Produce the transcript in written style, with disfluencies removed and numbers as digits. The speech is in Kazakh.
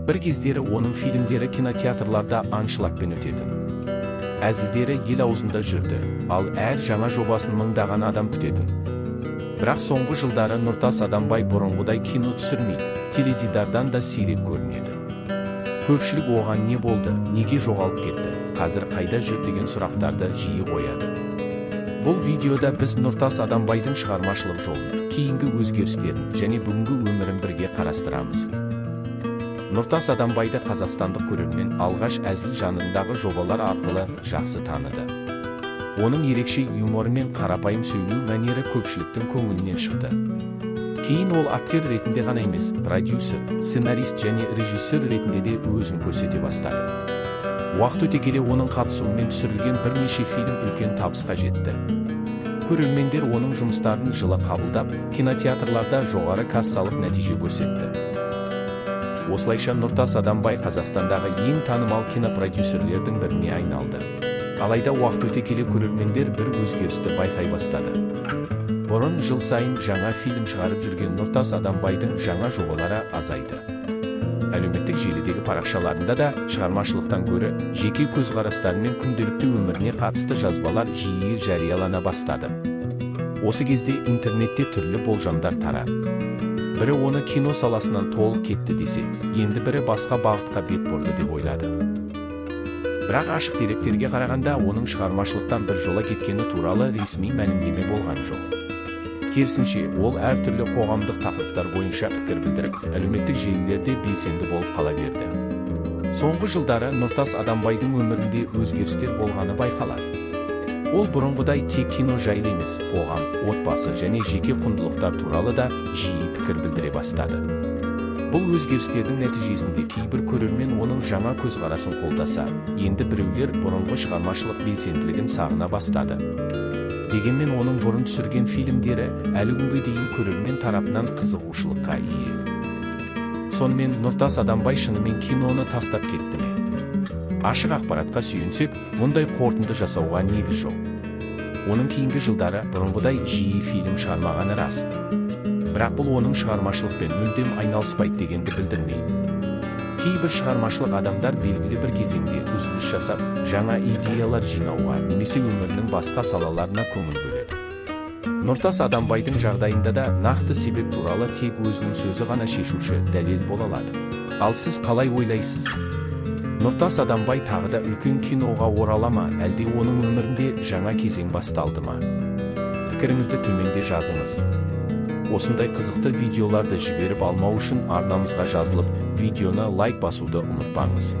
Bir кездері оның фильмдері кинотеатрларда аншлагпен өтетін. Әзілдері ел аузында жүрді, ал әр жаңа жобасын мыңдаған адам күтетін. Бірақ соңғы жылдары Нұртас Адамбай бұрынғыдай кино түсірмейді, теледидардан да сирек көрінеді. Көпшілік оған не болды, неге жоғалып кетті, қазір қайда жүр деген сұрақтарды жиі қояды. Бұл видеода біз Нұртас Адамбайдың шығармашылық жолын, кейінгі өзгерістерін және бүгінгі өмірін бірге қарастырамыз. Нұртас Адамбайды қазақстандық көрермен алғаш әзіл жанрындағы жобалар арқылы жақсы таныды. Оның ерекше юморы мен қарапайым сөйлеу мәнері көпшіліктің көңілінен шықты. Кейін ол актер ретінде ғана емес, продюсер, сценарист және режиссер ретінде де өзін көрсете бастады. Уақыт өте келе оның қатысуымен түсірілген бірнеше фильм үлкен табысқа жетті. Көрермендер оның жұмыстарын жылы қабылдап, кинотеатрларда жоғары кассалық нәтиже көрсетті. Осылайша Нұртас Адамбай Қазақстандағы ең танымал кинопродюсерлердің біріне айналды. Алайда уақыт өте келе көрермендер бір өзгерісті байқай бастады. Бұрын жыл сайын жаңа фильм шығарып жүрген Нұртас Адамбайдың жаңа жобалары азайды. Әлеуметтік желідегі парақшаларында да шығармашылықтан гөрі жеке көзқарастары мен күнделікті өміріне қатысты жазбалар жиі жариялана бастады. Осы кезде интернетте түрлі болжамдар тарады. Бірі оны кино саласынан толық кетті десе, енді бірі басқа бағытқа бет бұрды деп ойлады. Бірақ ашық деректерге қарағанда оның шығармашылықтан бір жола кеткені туралы ресми мәлімдеме болған жоқ. Керісінше, ол әртүрлі қоғамдық тақырыптар бойынша пікір білдіріп, әлеуметтік желілерде белсенді болып қала берді. Соңғы жылдары Нұртас Адамбайдың өмірінде өзгерістер болғаны байқалады. Ол бұрынғыдай тек кино жайлы емес, қоғам, отбасы және жеке құндылықтар туралы да жиі пікір білдіре бастады. Бұл өзгерістердің нәтижесінде кейбір көрермен оның жаңа көзқарасын қолдаса, енді біреулер бұрынғы шығармашылық белсенділігін сағына бастады. Дегенмен оның бұрын түсірген фильмдері әлі күнге дейін көрермен тарапынан қызығушылыққа ие. Сонымен Нұртас Адамбай шынымен киноны тастап кетті ме? Ашық ақпаратқа сүйенсек, мұндай қорытынды жасауға негіз жоқ. Оның кейінгі жылдары бұрынғыдай жиі фильм шығармағаны рас. Бірақ бұл оның шығармашылықпен мүлдем айналыспайды дегенді білдірмейді. Кейбір шығармашылық адамдар белгілі бір кезеңде үзіліс жасап, жаңа идеялар жинауға немесе өмірінің басқа салаларына көңіл бөледі. Нұртас Адамбайдың жағдайында да нақты себеп туралы тек өзінің сөзі ғана шешуші дәлел бола алады. Ал сіз қалай ойлайсыз? Нұртас Адамбай тағы да үлкен киноға орала ма, әлде оның өмірінде жаңа кезең басталды ма? Пікіріңізді төменде жазыңыз. Осындай қызықты видеоларды жіберіп алмау үшін арнамызға жазылып, видеоны лайк басуды ұмытпаңыз.